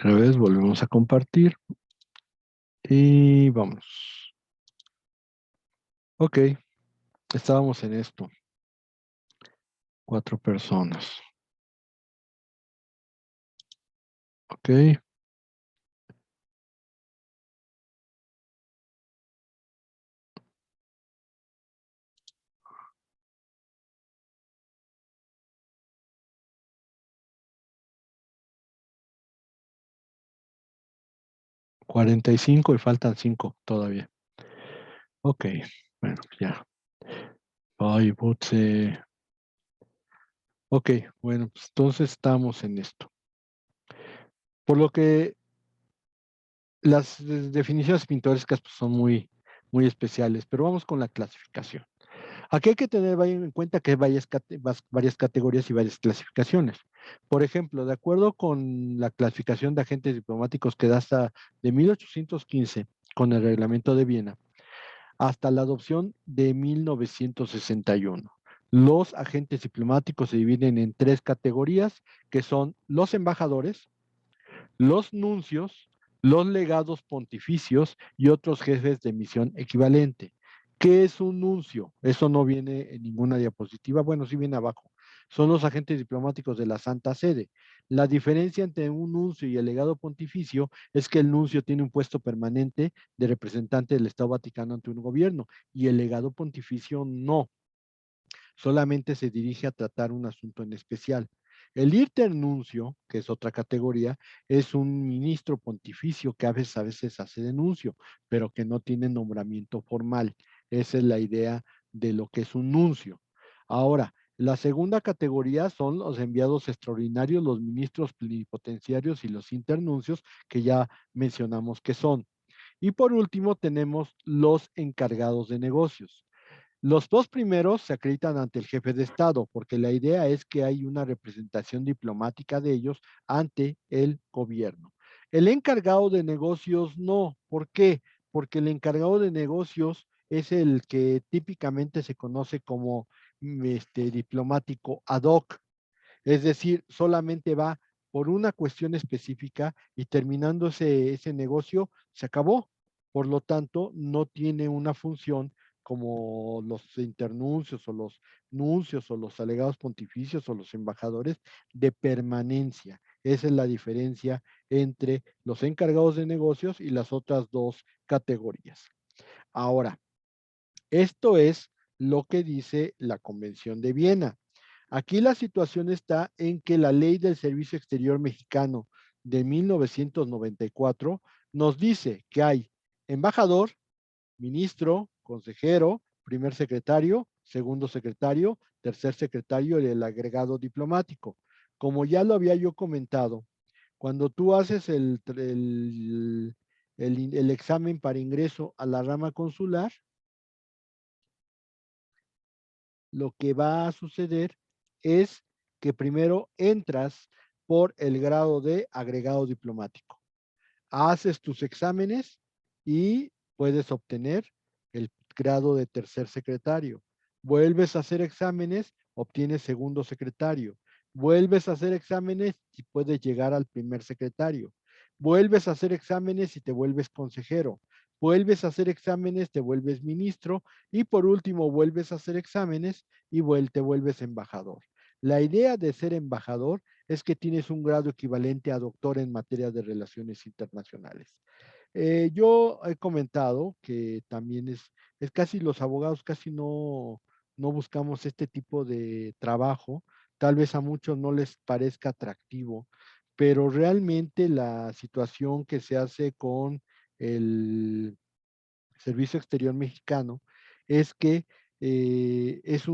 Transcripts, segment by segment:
Otra vez volvemos a compartir. Y vamos. Ok, estábamos en esto. 4 personas. Ok. 45 y faltan 5 todavía. Ok, bueno, ya. Ay, Butse. Ok, bueno, pues entonces estamos en esto. Por lo que las definiciones pintorescas pues, son muy especiales, pero vamos con la clasificación. Aquí hay que tener en cuenta que hay varias categorías y varias clasificaciones. Por ejemplo, de acuerdo con la clasificación de agentes diplomáticos que da hasta de 1815 con el Reglamento de Viena, hasta la adopción de 1961. Los agentes diplomáticos se dividen en 3 categorías, que son los embajadores, los nuncios, los legados pontificios y otros jefes de misión equivalente. ¿Qué es un nuncio? Eso no viene en ninguna diapositiva. Bueno, sí viene abajo. Son los agentes diplomáticos de la Santa Sede. La diferencia entre un nuncio y el legado pontificio es que el nuncio tiene un puesto permanente de representante del Estado Vaticano ante un gobierno y el legado pontificio no. Solamente se dirige a tratar un asunto en especial. El internuncio, que es otra categoría, es un ministro pontificio que a veces hace denuncio, pero que no tiene nombramiento formal. Esa es la idea de lo que es un nuncio. Ahora, la segunda categoría son los enviados extraordinarios, los ministros plenipotenciarios y los internuncios, que ya mencionamos que son. Y por último, tenemos los encargados de negocios. Los 2 primeros se acreditan ante el jefe de Estado, porque la idea es que hay una representación diplomática de ellos ante el gobierno. El encargado de negocios no. ¿Por qué? Porque el encargado de negocios es el que típicamente se conoce como diplomático ad hoc, es decir, solamente va por una cuestión específica y terminando ese negocio, se acabó. Por lo tanto, no tiene una función como los internuncios o los nuncios o los alegados pontificios o los embajadores de permanencia. Esa es la diferencia entre los encargados de negocios y las otras 2 categorías. Ahora, esto es lo que dice la Convención de Viena. Aquí la situación está en que la ley del Servicio Exterior Mexicano de 1994 nos dice que hay embajador, ministro, consejero, primer secretario, segundo secretario, tercer secretario y el agregado diplomático. Como ya lo había yo comentado, cuando tú haces el examen para ingreso a la rama consular, lo que va a suceder es que primero entras por el grado de agregado diplomático. Haces tus exámenes y puedes obtener el grado de tercer secretario. Vuelves a hacer exámenes, obtienes segundo secretario. Vuelves a hacer exámenes y puedes llegar al primer secretario. Vuelves a hacer exámenes y te vuelves consejero. Vuelves a hacer exámenes, te vuelves ministro y por último vuelves a hacer exámenes y te vuelves embajador. La idea de ser embajador es que tienes un grado equivalente a doctor en materia de relaciones internacionales. Yo he comentado que también es casi los abogados casi no buscamos este tipo de trabajo. Tal vez a muchos no les parezca atractivo, pero realmente la situación que se hace con el Servicio Exterior Mexicano es que es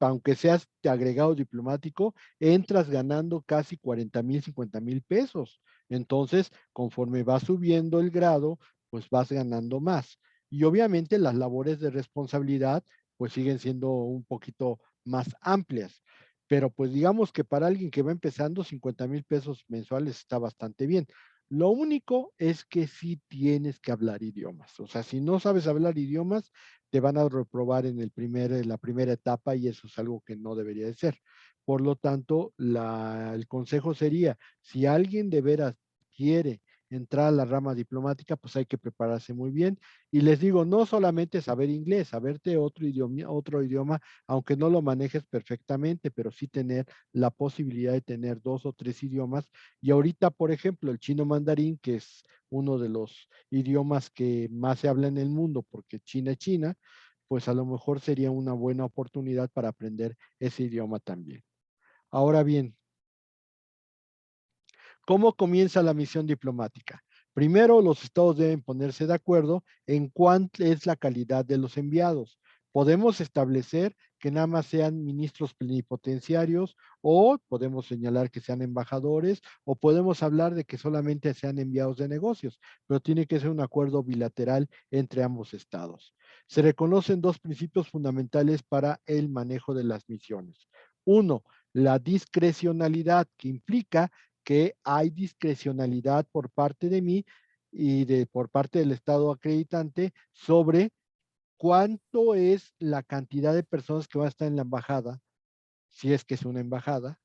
aunque seas agregado diplomático, entras ganando casi 40,000, 50,000 pesos. Entonces, conforme vas subiendo el grado, pues vas ganando más. Y obviamente las labores de responsabilidad, pues siguen siendo un poquito más amplias. Pero pues digamos que para alguien que va empezando, 50,000 pesos mensuales está bastante bien. Lo único es que sí tienes que hablar idiomas. O sea, si no sabes hablar idiomas, te van a reprobar en la primera etapa y eso es algo que no debería de ser. Por lo tanto, el consejo sería, si alguien de veras quiere entrar a la rama diplomática, pues hay que prepararse muy bien. Y les digo, no solamente saber inglés, saberte otro idioma, aunque no lo manejes perfectamente, pero sí tener la posibilidad de tener 2 o 3 idiomas. Y ahorita, por ejemplo, el chino mandarín, que es uno de los idiomas que más se habla en el mundo, porque China es China, pues a lo mejor sería una buena oportunidad para aprender ese idioma también. Ahora bien, ¿cómo comienza la misión diplomática? Primero, los estados deben ponerse de acuerdo en cuál es la calidad de los enviados. Podemos establecer que nada más sean ministros plenipotenciarios o podemos señalar que sean embajadores o podemos hablar de que solamente sean enviados de negocios, pero tiene que ser un acuerdo bilateral entre ambos estados. Se reconocen 2 principios fundamentales para el manejo de las misiones. Uno, la discrecionalidad, que implica que hay discrecionalidad por parte de mí y por parte del Estado acreditante sobre cuánto es la cantidad de personas que va a estar en la embajada, si es que es una embajada,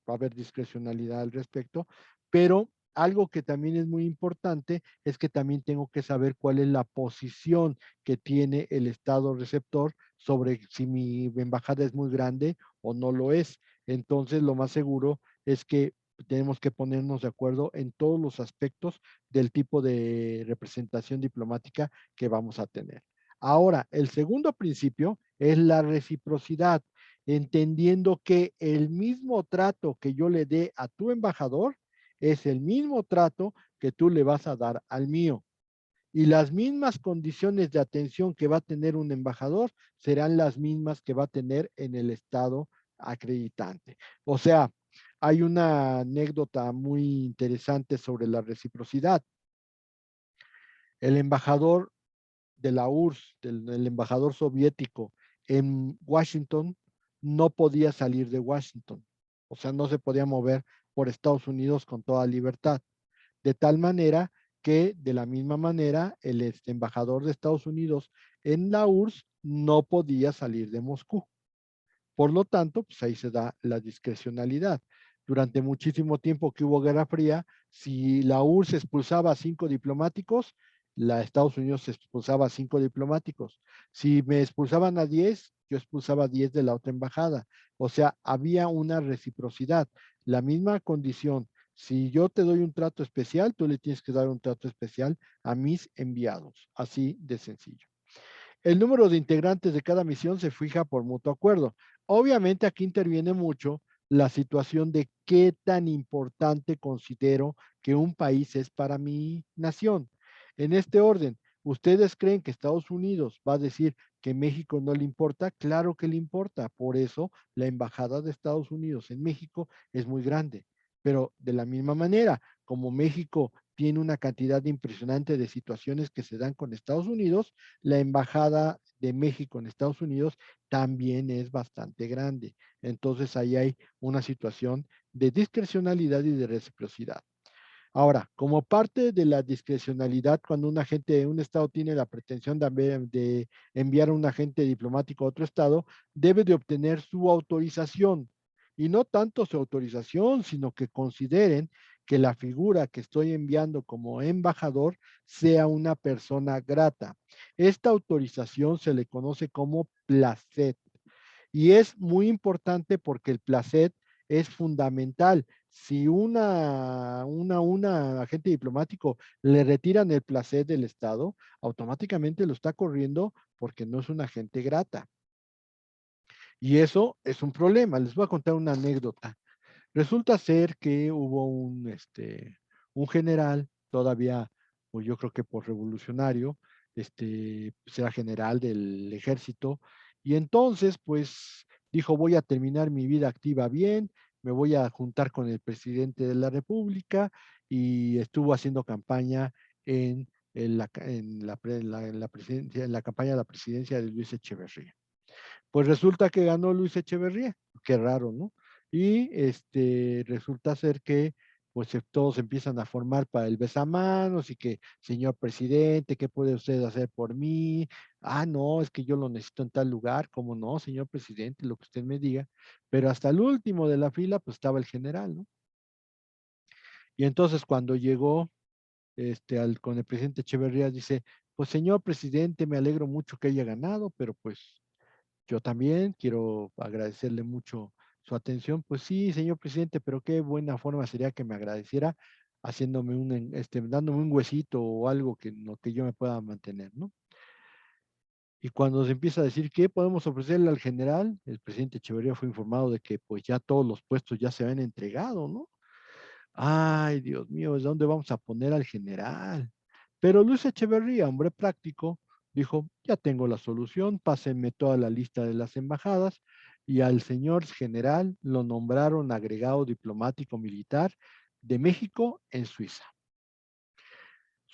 va a haber discrecionalidad al respecto, pero algo que también es muy importante es que también tengo que saber cuál es la posición que tiene el Estado receptor sobre si mi embajada es muy grande o no lo es. Entonces, lo más seguro es que tenemos que ponernos de acuerdo en todos los aspectos del tipo de representación diplomática que vamos a tener. Ahora, el segundo principio es la reciprocidad, entendiendo que el mismo trato que yo le dé a tu embajador es el mismo trato que tú le vas a dar al mío. Y las mismas condiciones de atención que va a tener un embajador serán las mismas que va a tener en el estado acreditante. O sea, hay una anécdota muy interesante sobre la reciprocidad. El embajador de la URSS, del embajador soviético en Washington, no podía salir de Washington. O sea, no se podía mover por Estados Unidos con toda libertad. De tal manera que, de la misma manera, el embajador de Estados Unidos en la URSS no podía salir de Moscú. Por lo tanto, pues ahí se da la discrecionalidad. Durante muchísimo tiempo que hubo Guerra Fría, si la URSS expulsaba a 5 diplomáticos, la Estados Unidos expulsaba a 5 diplomáticos. Si me expulsaban a 10, yo expulsaba a 10 de la otra embajada. O sea, había una reciprocidad. La misma condición. Si yo te doy un trato especial, tú le tienes que dar un trato especial a mis enviados. Así de sencillo. El número de integrantes de cada misión se fija por mutuo acuerdo. Obviamente aquí interviene mucho la situación de qué tan importante considero que un país es para mi nación. En este orden, ¿ustedes creen que Estados Unidos va a decir que México no le importa? Claro que le importa. Por eso la embajada de Estados Unidos en México es muy grande. Pero de la misma manera, como México tiene una cantidad impresionante de situaciones que se dan con Estados Unidos, la embajada de México en Estados Unidos también es bastante grande. Entonces ahí hay una situación de discrecionalidad y de reciprocidad. Ahora, como parte de la discrecionalidad, cuando un agente de un estado tiene la pretensión de enviar a un agente diplomático a otro estado, debe de obtener su autorización. Y no tanto su autorización, sino que consideren que la figura que estoy enviando como embajador sea una persona grata. Esta autorización se le conoce como placet. Y es muy importante porque el placet es fundamental. Si una agente diplomático le retiran el placet del Estado, automáticamente lo está corriendo porque no es una agente grata. Y eso es un problema. Les voy a contar una anécdota. Resulta ser que hubo un general, todavía, pues yo creo que por revolucionario, pues era general del ejército, y entonces, pues, dijo, voy a terminar mi vida activa bien, me voy a juntar con el presidente de la República, y estuvo haciendo campaña en la campaña de la presidencia de Luis Echeverría. Pues resulta que ganó Luis Echeverría, qué raro, ¿no? Y resulta ser que pues todos empiezan a formar para el besamanos y que, señor presidente, ¿qué puede usted hacer por mí? Ah, no, es que yo lo necesito en tal lugar, ¿cómo no, señor presidente? Lo que usted me diga. Pero hasta el último de la fila, pues estaba el general, ¿no? Y entonces cuando llegó con el presidente Echeverría, dice, pues señor presidente, me alegro mucho que haya ganado, pero pues yo también quiero agradecerle mucho su atención. Pues sí, señor presidente, pero qué buena forma sería que me agradeciera haciéndome dándome un huesito o algo que, lo que yo me pueda mantener, ¿no? Y cuando se empieza a decir qué podemos ofrecerle al general, el presidente Echeverría fue informado de que pues ya todos los puestos ya se habían entregado, ¿no? Ay, Dios mío, ¿de dónde vamos a poner al general? Pero Luis Echeverría, hombre práctico, dijo, ya tengo la solución, pásenme toda la lista de las embajadas y al señor general lo nombraron agregado diplomático militar de México en Suiza.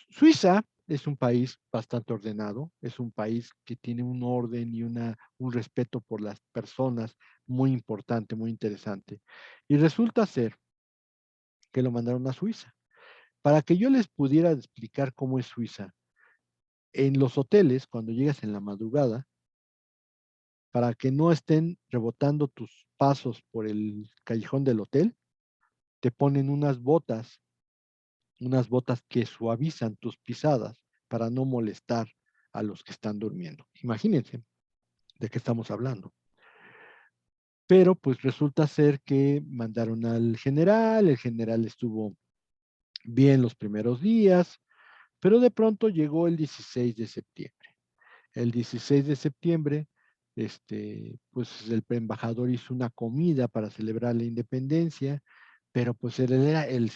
Suiza es un país bastante ordenado, es un país que tiene un orden y un respeto por las personas muy importante, muy interesante. Y resulta ser que lo mandaron a Suiza. Para que yo les pudiera explicar cómo es Suiza, en los hoteles, cuando llegas en la madrugada, para que no estén rebotando tus pasos por el callejón del hotel, te ponen unas botas que suavizan tus pisadas para no molestar a los que están durmiendo. Imagínense de qué estamos hablando. Pero pues resulta ser que mandaron al general, el general estuvo bien los primeros días, pero de pronto llegó el 16 de septiembre. El 16 de septiembre, pues el embajador hizo una comida para celebrar la independencia, pero pues él era el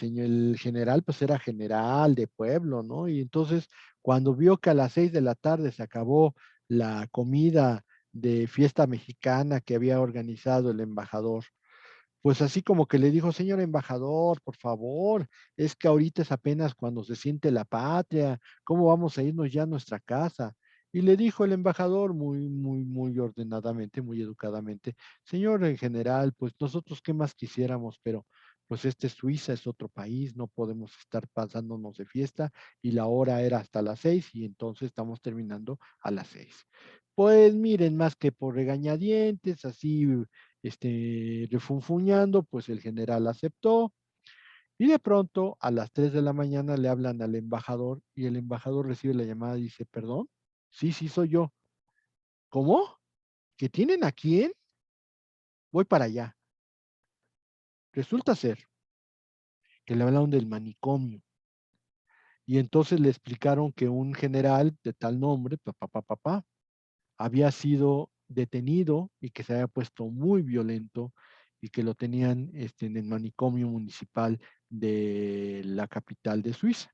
general, pues era general de pueblo, ¿no? Y entonces, cuando vio que a las 6 de la tarde se acabó la comida de fiesta mexicana que había organizado el embajador, pues así como que le dijo, señor embajador, por favor, es que ahorita es apenas cuando se siente la patria, ¿cómo vamos a irnos ya a nuestra casa? Y le dijo el embajador muy ordenadamente, muy educadamente, señor en general, pues nosotros qué más quisiéramos, pero pues Suiza es otro país, no podemos estar pasándonos de fiesta y la hora era hasta las 6 y entonces estamos terminando a las 6. Pues miren, más que por regañadientes, así refunfuñando, pues el general aceptó y de pronto a las 3 de la mañana le hablan al embajador y el embajador recibe la llamada y dice, perdón, sí, sí, soy yo. ¿Cómo? ¿Que tienen a quién? Voy para allá. Resulta ser que le hablaron del manicomio y entonces le explicaron que un general de tal nombre, papá, había sido detenido y que se había puesto muy violento y que lo tenían en el manicomio municipal de la capital de Suiza.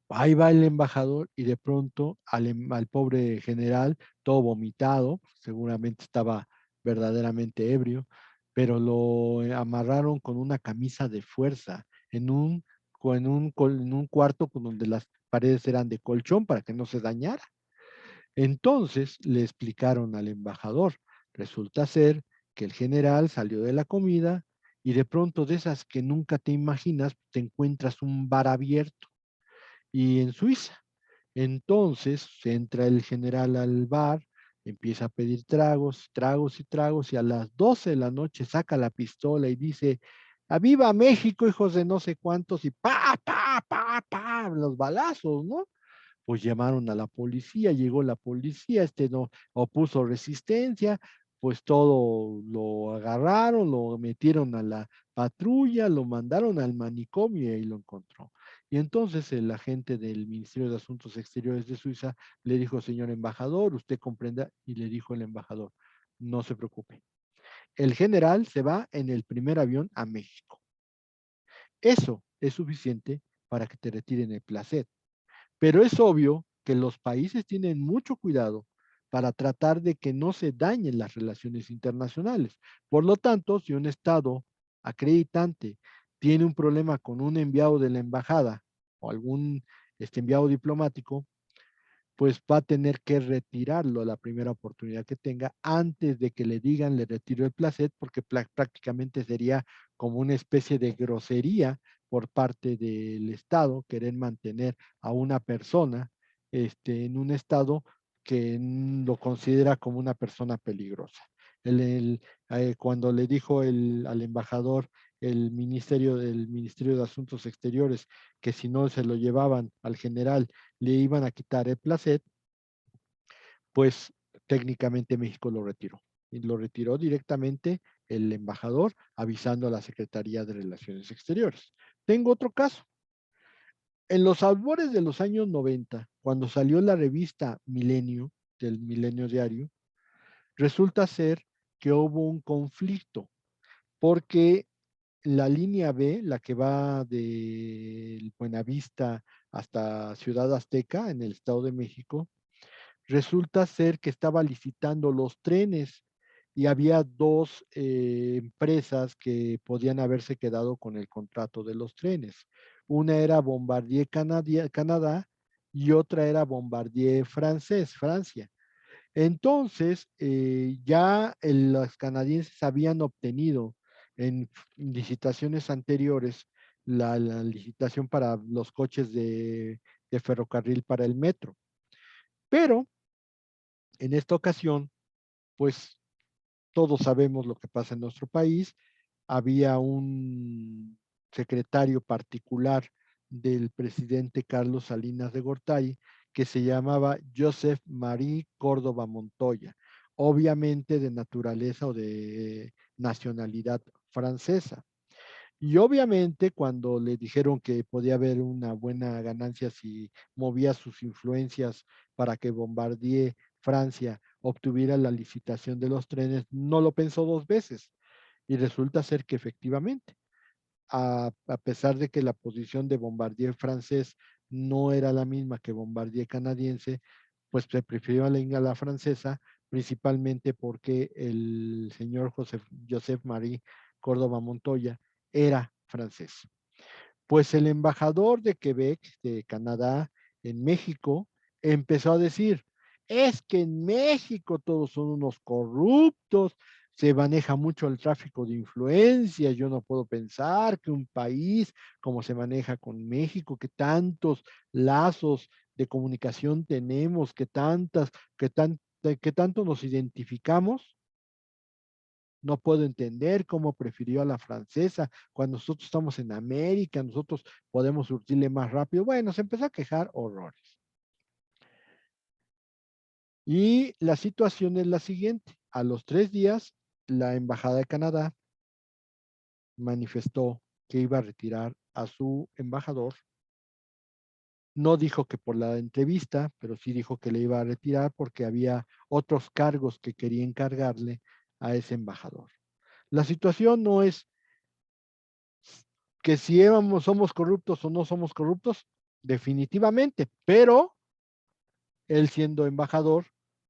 Ahí va el embajador y de pronto al pobre general, todo vomitado, seguramente estaba verdaderamente ebrio, pero lo amarraron con una camisa de fuerza en un cuarto con donde las paredes eran de colchón para que no se dañara. Entonces le explicaron al embajador, resulta ser que el general salió de la comida y de pronto de esas que nunca te imaginas, te encuentras un bar abierto y en Suiza. Entonces entra el general al bar, empieza a pedir tragos, tragos y tragos y a las 12 de la noche saca la pistola y dice, ¡Aviva México, hijos de no sé cuántos! Y pa, los balazos, ¿no? Pues llamaron a la policía, llegó la policía, no opuso resistencia, pues todo lo agarraron, lo metieron a la patrulla, lo mandaron al manicomio y ahí lo encontró. Y entonces el agente del Ministerio de Asuntos Exteriores de Suiza le dijo, señor embajador, usted comprenda, y le dijo el embajador, no se preocupe, el general se va en el primer avión a México. Eso es suficiente para que te retiren el placer. Pero es obvio que los países tienen mucho cuidado para tratar de que no se dañen las relaciones internacionales. Por lo tanto, si un Estado acreditante tiene un problema con un enviado de la embajada o algún enviado diplomático, pues va a tener que retirarlo a la primera oportunidad que tenga antes de que le digan le retiro el placet, porque prácticamente sería como una especie de grosería por parte del Estado querer mantener a una persona en un estado que lo considera como una persona peligrosa. cuando le dijo al embajador del Ministerio de Asuntos Exteriores que si no se lo llevaban al general le iban a quitar el placet, pues técnicamente México lo retiró. Y lo retiró directamente el embajador avisando a la Secretaría de Relaciones Exteriores. Tengo otro caso. En los albores de los años 90, cuando salió la revista Milenio, del Milenio Diario, resulta ser que hubo un conflicto, porque la línea B, la que va de Buenavista hasta Ciudad Azteca, en el Estado de México, resulta ser que estaba licitando los trenes y había dos empresas que podían haberse quedado con el contrato de los trenes. Una era Bombardier Canadá y otra era Bombardier Francia. Entonces, ya los canadienses habían obtenido en licitaciones anteriores la licitación para los coches de ferrocarril para el metro. Pero en esta ocasión, pues todos sabemos lo que pasa en nuestro país. Había un secretario particular del presidente Carlos Salinas de Gortari que se llamaba Joseph Marie Córdoba Montoya, obviamente de naturaleza o de nacionalidad francesa. Y obviamente cuando le dijeron que podía haber una buena ganancia si movía sus influencias para que Bombardier Francia obtuviera la licitación de los trenes, no lo pensó dos veces. Y resulta ser que efectivamente, a pesar de que la posición de Bombardier francés no era la misma que Bombardier canadiense, pues se prefirió a la francesa, principalmente porque el señor Joseph Marie Córdoba Montoya era francés. Pues el embajador de Quebec, de Canadá, en México, empezó a decir, es que en México todos son unos corruptos, se maneja mucho el tráfico de influencias, yo no puedo pensar que un país como se maneja con México, que tantos lazos de comunicación tenemos, que tanto nos identificamos, no puedo entender cómo prefirió a la francesa cuando nosotros estamos en América, nosotros podemos surtirle más rápido. Bueno, se empezó a quejar horrores. Y la situación es la siguiente. A los 3 días, la Embajada de Canadá manifestó que iba a retirar a su embajador. No dijo que por la entrevista, pero sí dijo que le iba a retirar porque había otros cargos que quería encargarle a ese embajador. La situación no es que si somos corruptos o no somos corruptos, definitivamente, pero él siendo embajador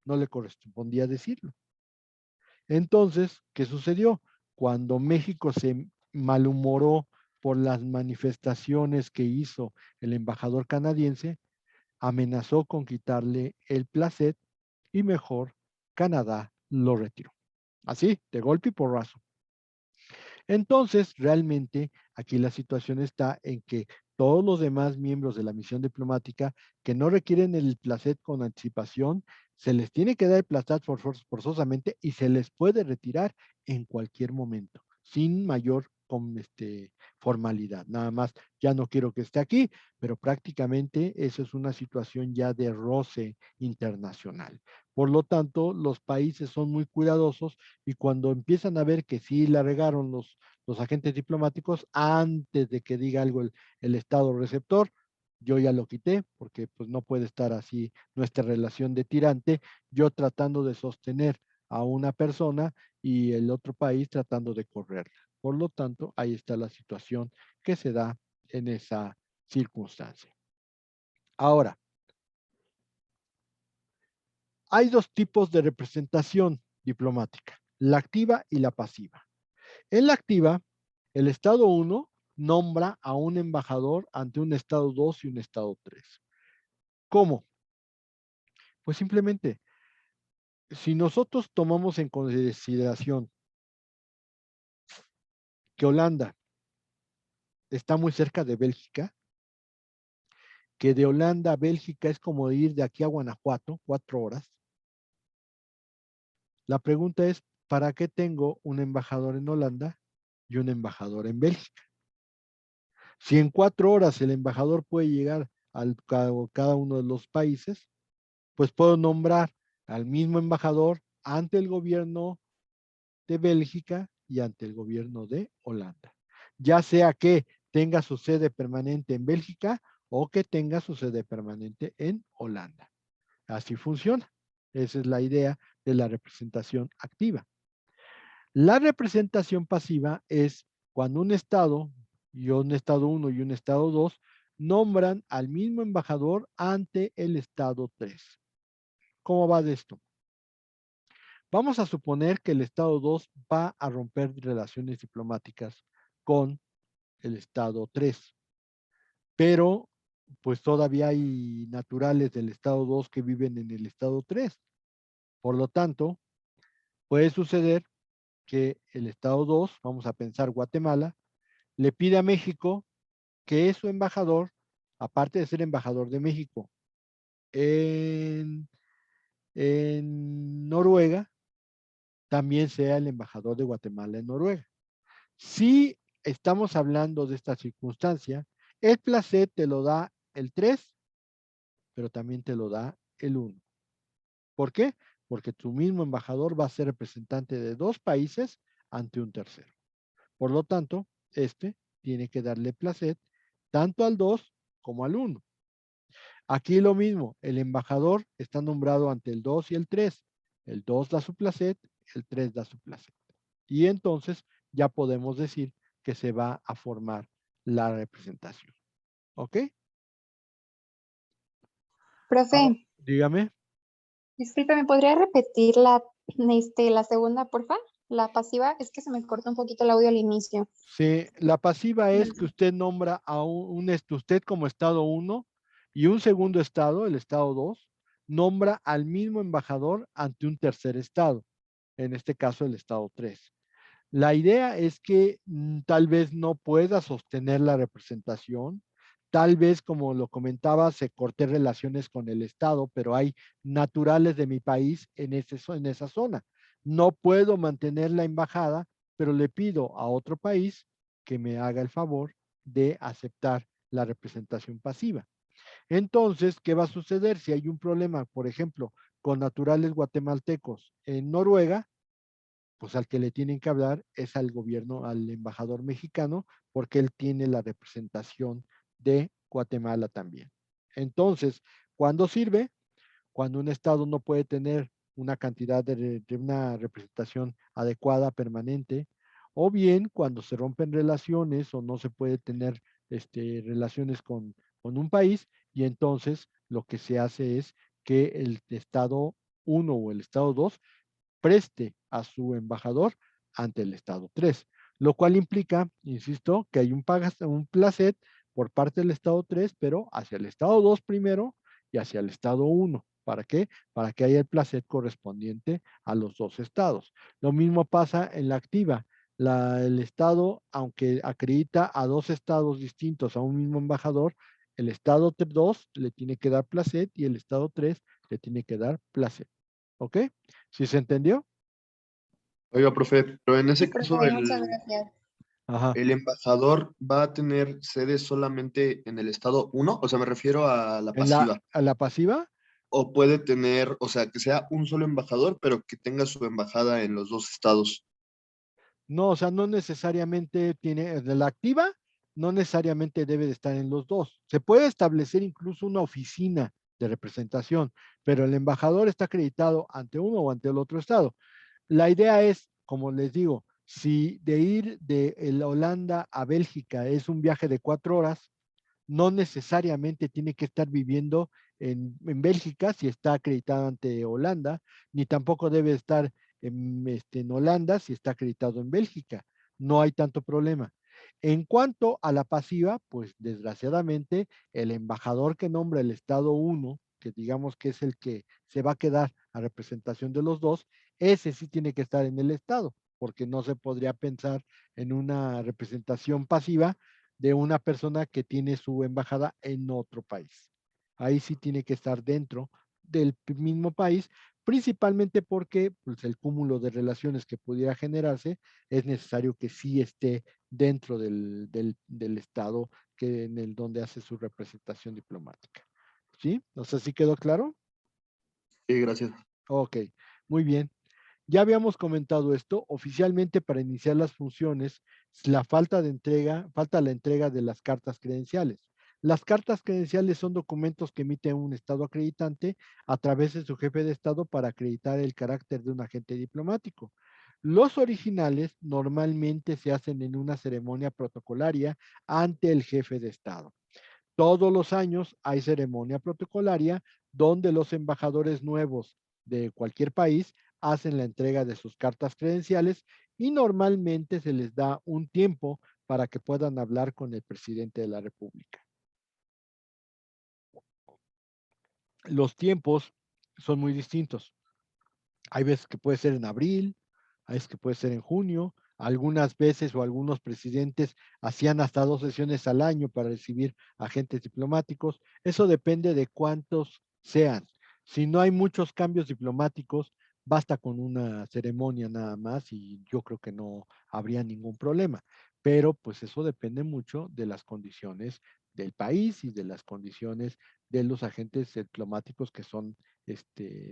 no le correspondía decirlo. Entonces, ¿qué sucedió? Cuando México se malhumoró por las manifestaciones que hizo el embajador canadiense, amenazó con quitarle el placet y mejor Canadá lo retiró. Así, de golpe y porrazo. Entonces, realmente aquí la situación está en que todos los demás miembros de la misión diplomática que no requieren el placet con anticipación, se les tiene que dar el placet forzosamente y se les puede retirar en cualquier momento, sin mayor formalidad. Nada más, ya no quiero que esté aquí, pero prácticamente eso es una situación ya de roce internacional. Por lo tanto, los países son muy cuidadosos y cuando empiezan a ver que sí la regaron los agentes diplomáticos, antes de que diga algo el Estado receptor, yo ya lo quité, porque pues no puede estar así nuestra relación de tirante, yo tratando de sostener a una persona y el otro país tratando de correrla. Por lo tanto, ahí está la situación que se da en esa circunstancia. Ahora, hay dos tipos de representación diplomática, la activa y la pasiva. En la activa, el Estado 1 nombra a un embajador ante un Estado 2 y un Estado 3. ¿Cómo? Pues simplemente, si nosotros tomamos en consideración que Holanda está muy cerca de Bélgica, que de Holanda a Bélgica es como ir de aquí a Guanajuato, 4 horas. La pregunta es, ¿para qué tengo un embajador en Holanda y un embajador en Bélgica? Si en 4 horas el embajador puede llegar a cada uno de los países, pues puedo nombrar al mismo embajador ante el gobierno de Bélgica y ante el gobierno de Holanda. Ya sea que tenga su sede permanente en Bélgica o que tenga su sede permanente en Holanda. Así funciona. Esa es la idea de la representación activa. La representación pasiva es cuando un Estado, y un Estado 1 y un Estado 2, nombran al mismo embajador ante el Estado 3. ¿Cómo va de esto? Vamos a suponer que el Estado 2 va a romper relaciones diplomáticas con el Estado 3, pero pues todavía hay naturales del Estado 2 que viven en el Estado 3. Por lo tanto, puede suceder que el Estado 2, vamos a pensar Guatemala, le pide a México que su embajador, aparte de ser embajador de México en, en Noruega, también sea el embajador de Guatemala en Noruega. Si estamos hablando de esta circunstancia, el placet te lo da el 3, pero también te lo da el 1. ¿Por qué? Porque tu mismo embajador va a ser representante de 2 países ante un tercero. Por lo tanto, este tiene que darle placet tanto al 2 como al 1. Aquí lo mismo, el embajador está nombrado ante el 2 y el 3. El 2 da su placet, el 3 da su placet. Y entonces ya podemos decir que se va a formar la representación. ¿Ok? Profe, Ah, dígame. disculpe, ¿me podría repetir la segunda, porfa? La pasiva, es que se me cortó un poquito el audio al inicio. Sí, la pasiva es que Gracias. usted nombra a usted como estado 1 y un segundo estado, el estado 2, nombra al mismo embajador ante un tercer estado, en este caso el estado 3. La idea es que tal vez no pueda sostener la representación, tal vez, como lo comentaba, se corte relaciones con el Estado, pero hay naturales de mi país en esa zona. No puedo mantener la embajada, pero le pido a otro país que me haga el favor de aceptar la representación pasiva. Entonces, ¿qué va a suceder si hay un problema, por ejemplo, con naturales guatemaltecos en Noruega? Pues al que le tienen que hablar es al gobierno, al embajador mexicano, porque él tiene la representación de Guatemala también. Entonces, ¿cuándo sirve? Cuando un estado no puede tener una cantidad de una representación adecuada, permanente, o bien cuando se rompen relaciones o no se puede tener relaciones con un país, y entonces lo que se hace es que el estado 1 o el estado 2 preste a su embajador ante el Estado 3, lo cual implica, insisto, que hay un placet por parte del Estado 3, pero hacia el Estado 2 primero y hacia el Estado 1. ¿Para qué? Para que haya el placet correspondiente a los 2 estados. Lo mismo pasa en la activa. El Estado, aunque acredita a 2 estados distintos a un mismo embajador, el Estado 2 le tiene que dar placet y el Estado 3 le tiene que dar placet. ¿Ok? ¿Sí se entendió? Oiga, profe, pero en Sí, ese caso profe, muchas gracias. Ajá. el embajador va a tener sede solamente en el estado uno, o sea, me refiero a la pasiva, A la pasiva, o puede tener, o sea, que sea un solo embajador, pero que tenga su embajada en los dos estados. no, o sea, no necesariamente tiene, de la activa, no necesariamente debe de estar en los dos. Se puede establecer incluso una oficina de representación, pero el embajador está acreditado ante uno o ante el otro estado. La idea es, como les digo, si de ir de Holanda a Bélgica es un viaje de 4 horas, no necesariamente tiene que estar viviendo en Bélgica si está acreditado ante Holanda, ni tampoco debe estar en Holanda si está acreditado en Bélgica. No hay tanto problema. En cuanto a la pasiva, pues desgraciadamente el embajador que nombra el Estado 1, que digamos que es el que se va a quedar a representación de los dos, ese sí tiene que estar en el Estado, porque no se podría pensar en una representación pasiva de una persona que tiene su embajada en otro país. Ahí sí tiene que estar dentro del mismo país principalmente porque pues, el cúmulo de relaciones que pudiera generarse es necesario que sí esté dentro del estado en el donde hace su representación diplomática. ¿Sí? No sé si quedó claro. Sí, gracias. Ok, muy bien. Ya habíamos comentado esto, oficialmente para iniciar las funciones, falta la entrega de las cartas credenciales. Las cartas credenciales son documentos que emite un Estado acreditante a través de su jefe de Estado para acreditar el carácter de un agente diplomático. Los originales normalmente se hacen en una ceremonia protocolaria ante el jefe de Estado. Todos los años hay ceremonia protocolaria donde los embajadores nuevos de cualquier país hacen la entrega de sus cartas credenciales y normalmente se les da un tiempo para que puedan hablar con el presidente de la República. Los tiempos son muy distintos. Hay veces que puede ser en abril, hay veces que puede ser en junio, algunas veces o algunos presidentes hacían hasta 2 sesiones al año para recibir agentes diplomáticos. Eso depende de cuántos sean. Si no hay muchos cambios diplomáticos, basta con una ceremonia nada más y yo creo que no habría ningún problema. Pero pues eso depende mucho de las condiciones del país y de las condiciones de los agentes diplomáticos que son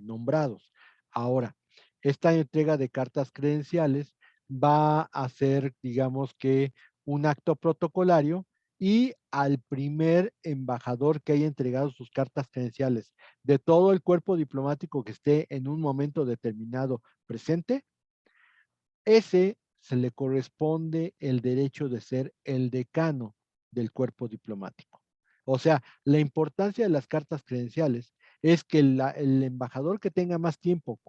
nombrados. Ahora, esta entrega de cartas credenciales va a ser, digamos que, un acto protocolario y al primer embajador que haya entregado sus cartas credenciales de todo el cuerpo diplomático que esté en un momento determinado presente, ese se le corresponde el derecho de ser el decano del cuerpo diplomático. O sea, la importancia de las cartas credenciales es que el embajador que tenga más tiempo,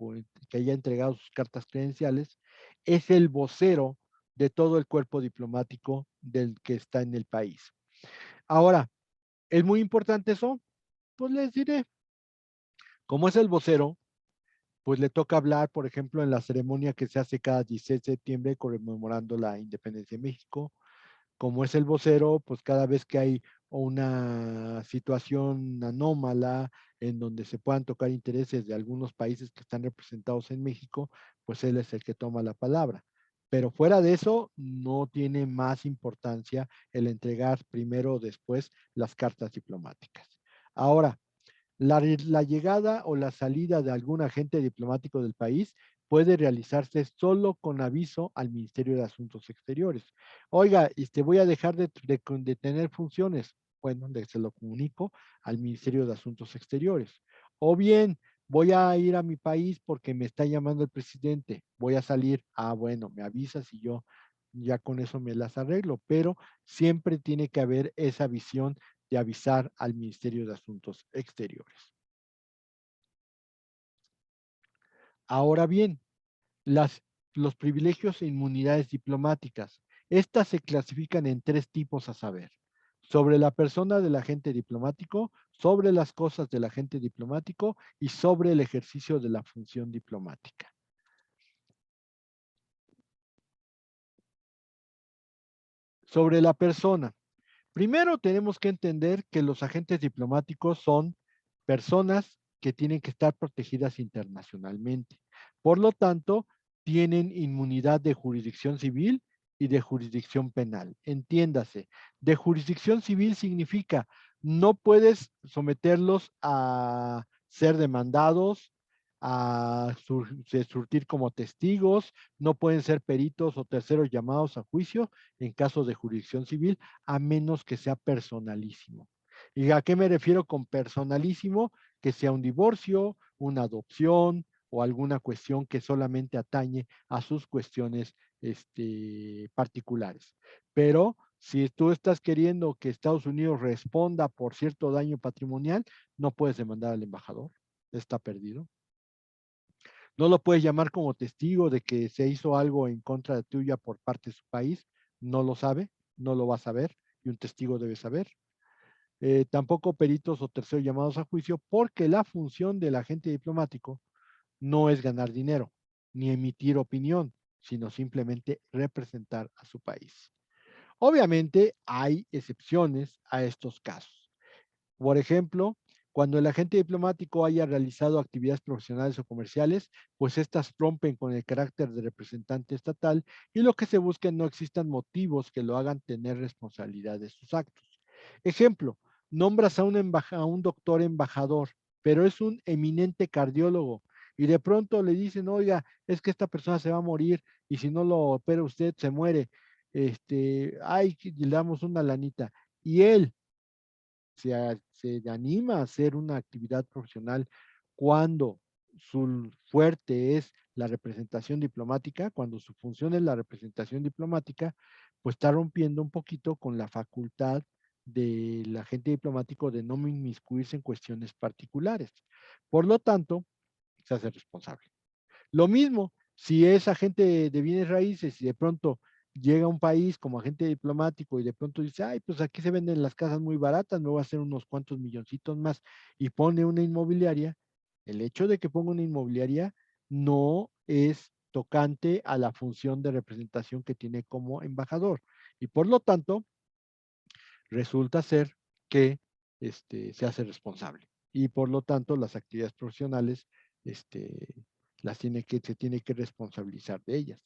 que haya entregado sus cartas credenciales, es el vocero de todo el cuerpo diplomático del que está en el país. Ahora, ¿es muy importante eso? Pues les diré, como es el vocero, pues le toca hablar, por ejemplo, en la ceremonia que se hace cada 16 de septiembre conmemorando la independencia de México. Como es el vocero, pues cada vez que hay una situación anómala en donde se puedan tocar intereses de algunos países que están representados en México, pues él es el que toma la palabra. Pero fuera de eso, no tiene más importancia el entregar primero o después las cartas diplomáticas. Ahora, la llegada o la salida de algún agente diplomático del país puede realizarse solo con aviso al Ministerio de Asuntos Exteriores. Oiga, voy a dejar de tener funciones. Bueno, se lo comunico al Ministerio de Asuntos Exteriores. O bien, voy a ir a mi país porque me está llamando el presidente. Voy a salir. Ah, bueno, me avisas y yo ya con eso me las arreglo. Pero siempre tiene que haber esa visión de avisar al Ministerio de Asuntos Exteriores. Ahora bien, los privilegios e inmunidades diplomáticas. Estas se clasifican en 3 tipos a saber. Sobre la persona del agente diplomático, sobre las cosas del agente diplomático y sobre el ejercicio de la función diplomática. Sobre la persona. Primero tenemos que entender que los agentes diplomáticos son personas que tienen que estar protegidas internacionalmente. Por lo tanto, tienen inmunidad de jurisdicción civil y de jurisdicción penal. Entiéndase, de jurisdicción civil significa no puedes someterlos a ser demandados, a surtir como testigos, no pueden ser peritos o terceros llamados a juicio en caso de jurisdicción civil, a menos que sea personalísimo. ¿Y a qué me refiero con personalísimo? Que sea un divorcio, una adopción o alguna cuestión que solamente atañe a sus cuestiones particulares. Pero si tú estás queriendo que Estados Unidos responda por cierto daño patrimonial, no puedes demandar al embajador, está perdido. No lo puedes llamar como testigo de que se hizo algo en contra de tuya por parte de su país, no lo sabe, no lo va a saber y un testigo debe saber. Tampoco peritos o terceros llamados a juicio porque la función del agente diplomático no es ganar dinero ni emitir opinión, sino simplemente representar a su país. Obviamente hay excepciones a estos casos. Por ejemplo, Cuando el agente diplomático haya realizado actividades profesionales o comerciales, pues estas rompen con el carácter de representante estatal y lo que se busca no existan motivos que lo hagan tener responsabilidad de sus actos. Ejemplo, nombras a un doctor embajador, pero es un eminente cardiólogo y de pronto le dicen, oiga, es que esta persona se va a morir y si no lo opera usted se muere. Le damos una lanita. Y él se anima a hacer una actividad profesional cuando su fuerte es la representación diplomática, cuando su función es la representación diplomática, pues está rompiendo un poquito con la facultad del agente diplomático de no inmiscuirse en cuestiones particulares. Por lo tanto, se hace responsable. Lo mismo, si es agente de bienes raíces y de pronto llega a un país como agente diplomático y de pronto dice, ay, pues aquí se venden las casas muy baratas, me voy a hacer unos cuantos milloncitos más y pone una inmobiliaria, el hecho de que ponga una inmobiliaria no es tocante a la función de representación que tiene como embajador. Y por lo tanto, resulta ser que se hace responsable y por lo tanto las actividades profesionales este, se tiene que responsabilizar de ellas.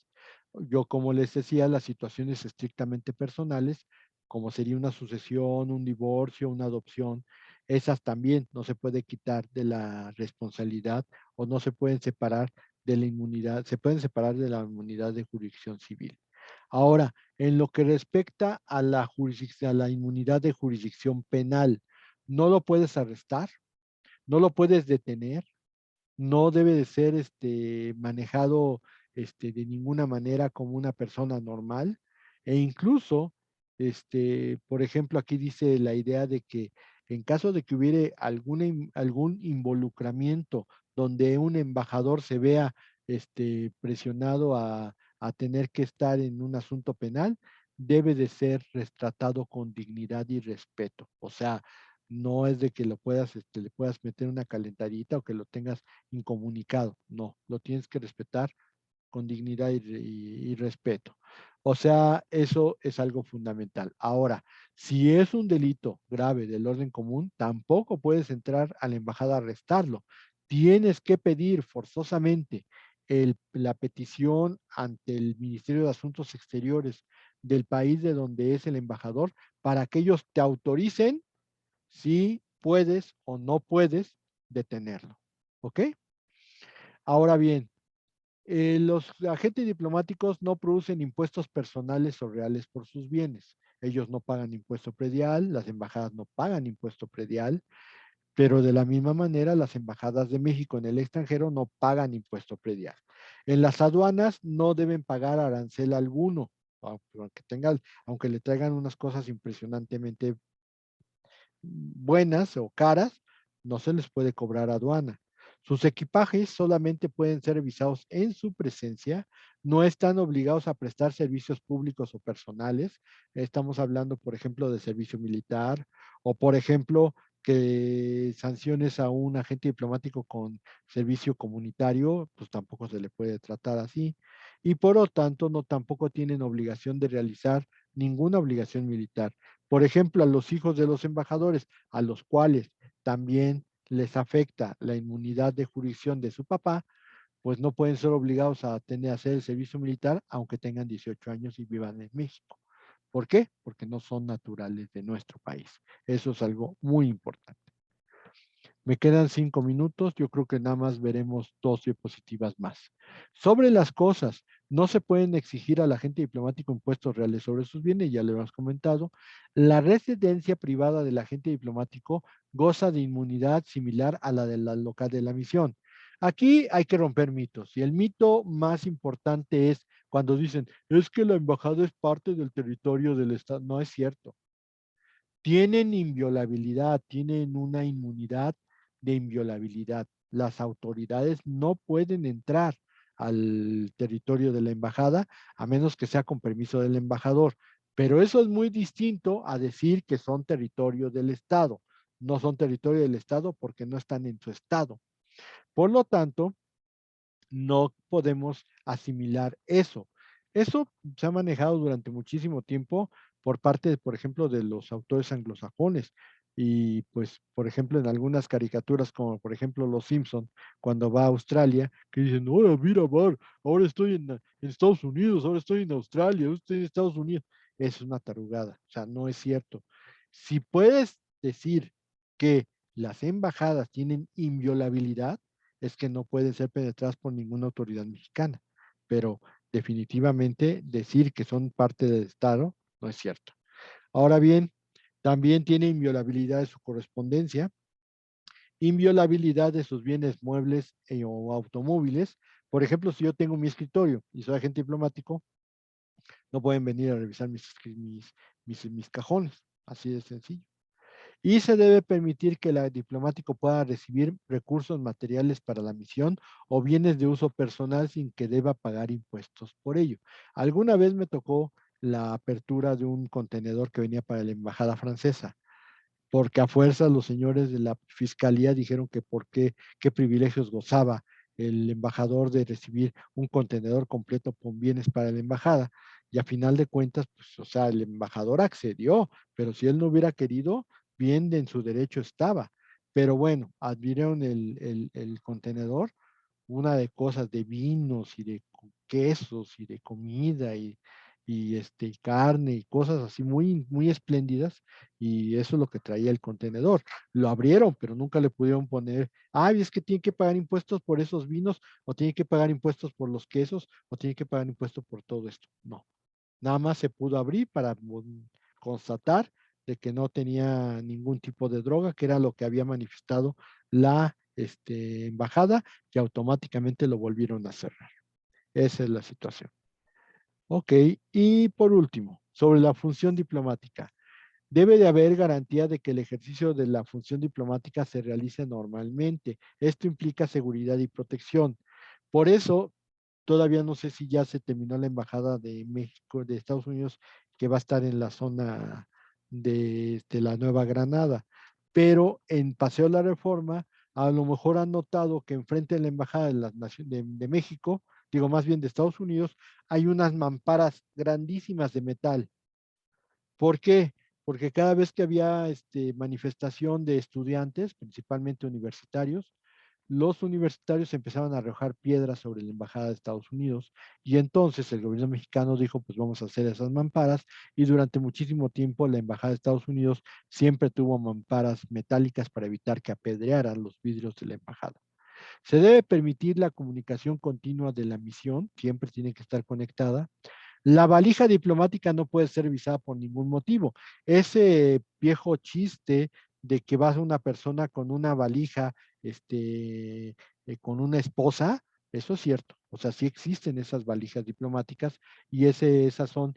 Yo, como les decía, las situaciones estrictamente personales, como sería una sucesión, un divorcio, una adopción, esas también no se puede quitar de la responsabilidad o no se pueden separar de la inmunidad, se pueden separar de la inmunidad de jurisdicción civil. Ahora, en lo que respecta a a la inmunidad de jurisdicción penal, no lo puedes arrestar, no lo puedes detener, no debe de ser manejado de ninguna manera como una persona normal e incluso, por ejemplo, aquí dice la idea de que en caso de que hubiere algún involucramiento donde un embajador se vea presionado a tener que estar en un asunto penal, debe de ser tratado con dignidad y respeto. O sea, no es de que le puedas meter una calentadita o que lo tengas incomunicado. No, lo tienes que respetar con dignidad y respeto. O sea, eso es algo fundamental. Ahora, si es un delito grave del orden común, tampoco puedes entrar a la embajada a arrestarlo. Tienes que pedir forzosamente la petición ante el Ministerio de Asuntos Exteriores del país de donde es el embajador para que ellos te autoricen si puedes o no puedes detenerlo. ¿Ok? Ahora bien, los agentes diplomáticos no producen impuestos personales o reales por sus bienes. Ellos no pagan impuesto predial, las embajadas no pagan impuesto predial, pero de la misma manera las embajadas de México en el extranjero no pagan impuesto predial. En las aduanas no deben pagar arancel alguno, aunque le traigan unas cosas impresionantemente buenas o caras, no se les puede cobrar aduana. Sus equipajes solamente pueden ser revisados en su presencia, no están obligados a prestar servicios públicos o personales. Estamos hablando, por ejemplo, de servicio militar o, por ejemplo, que sanciones a un agente diplomático con servicio comunitario, pues tampoco se le puede tratar así. Y por lo tanto, no tampoco tienen obligación de realizar ninguna obligación militar. Por ejemplo, a los hijos de los embajadores, a los cuales también les afecta la inmunidad de jurisdicción de su papá, pues no pueden ser obligados a hacer el servicio militar aunque tengan 18 años y vivan en México. ¿Por qué? Porque no son naturales de nuestro país. Eso es algo muy importante. Me quedan 5 minutos, yo creo que nada más veremos 2 diapositivas más. Sobre las cosas, no se pueden exigir al agente diplomático impuestos reales sobre sus bienes, ya lo hemos comentado. La residencia privada del agente diplomático goza de inmunidad similar a la del local de la misión. Aquí hay que romper mitos, y el mito más importante es cuando dicen, es que la embajada es parte del territorio del Estado. No es cierto. Tienen inviolabilidad, tienen una inmunidad de inviolabilidad. Las autoridades no pueden entrar al territorio de la embajada a menos que sea con permiso del embajador. Pero eso es muy distinto a decir que son territorio del Estado. No son territorio del Estado porque no están en su Estado. Por lo tanto, no podemos asimilar eso. Eso se ha manejado durante muchísimo tiempo por parte, por ejemplo, de los autores anglosajones. Y pues, por ejemplo, en algunas caricaturas, como por ejemplo Los Simpson, cuando va a Australia, que dicen, ahora mira, Bar, ahora estoy en Estados Unidos, ahora estoy en Australia, ahora estoy en Estados Unidos. Eso es una tarugada, o sea, no es cierto. Si puedes decir que las embajadas tienen inviolabilidad, es que no pueden ser penetradas por ninguna autoridad mexicana. Pero definitivamente decir que son parte del Estado no es cierto. Ahora bien, también tiene inviolabilidad de su correspondencia, inviolabilidad de sus bienes muebles o automóviles. Por ejemplo, si yo tengo mi escritorio y soy agente diplomático, no pueden venir a revisar mis cajones. Así de sencillo. Y se debe permitir que el diplomático pueda recibir recursos materiales para la misión o bienes de uso personal sin que deba pagar impuestos por ello. Alguna vez me tocó la apertura de un contenedor que venía para la embajada francesa, porque a fuerza los señores de la fiscalía dijeron que por qué privilegios gozaba el embajador de recibir un contenedor completo con bienes para la embajada. Y a final de cuentas, pues, o sea, el embajador accedió, pero si él no hubiera querido, bien en su derecho estaba. Pero bueno, adquirieron el contenedor, una de cosas de vinos y de quesos y de comida y carne y cosas así muy, muy espléndidas, y eso es lo que traía el contenedor. Lo abrieron, pero nunca le pudieron poner, ay, es que tiene que pagar impuestos por esos vinos, o tiene que pagar impuestos por los quesos, o tiene que pagar impuestos por todo esto. No, nada más se pudo abrir para constatar de que no tenía ningún tipo de droga, que era lo que había manifestado la embajada, y automáticamente lo volvieron a cerrar. Esa es la situación. Ok, y por último, sobre la función diplomática. Debe de haber garantía de que el ejercicio de la función diplomática se realice normalmente. Esto implica seguridad y protección. Por eso, todavía no sé si ya se terminó la embajada de México, de Estados Unidos, que va a estar en la zona de la Nueva Granada. Pero en Paseo de la Reforma, a lo mejor han notado que enfrente de la embajada de México, digo más bien de Estados Unidos, hay unas mamparas grandísimas de metal. ¿Por qué? Porque cada vez que había manifestación de estudiantes, principalmente universitarios, los universitarios empezaban a arrojar piedras sobre la embajada de Estados Unidos, y entonces el gobierno mexicano dijo, pues vamos a hacer esas mamparas, y durante muchísimo tiempo la embajada de Estados Unidos siempre tuvo mamparas metálicas para evitar que apedrearan los vidrios de la embajada. Se debe permitir la comunicación continua de la misión, siempre tiene que estar conectada. La valija diplomática no puede ser revisada por ningún motivo. Ese viejo chiste de que vas a una persona con una valija, con una esposa, eso es cierto. O sea, sí existen esas valijas diplomáticas, y esas son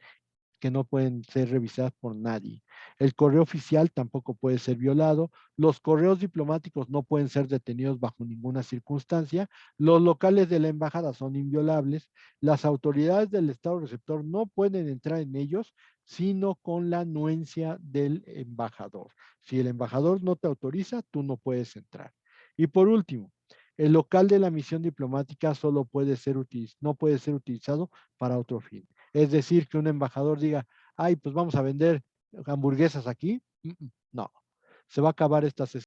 que no pueden ser revisadas por nadie. El correo oficial tampoco puede ser violado. Los correos diplomáticos no pueden ser detenidos bajo ninguna circunstancia. Los locales de la embajada son inviolables. Las autoridades del Estado receptor no pueden entrar en ellos, sino con la anuencia del embajador. Si el embajador no te autoriza, tú no puedes entrar. Y por último, el local de la misión diplomática solo puede ser no puede ser utilizado para otro fin. Es decir, que un embajador diga, ay, pues vamos a vender hamburguesas aquí. No, se va a acabar esta sesión.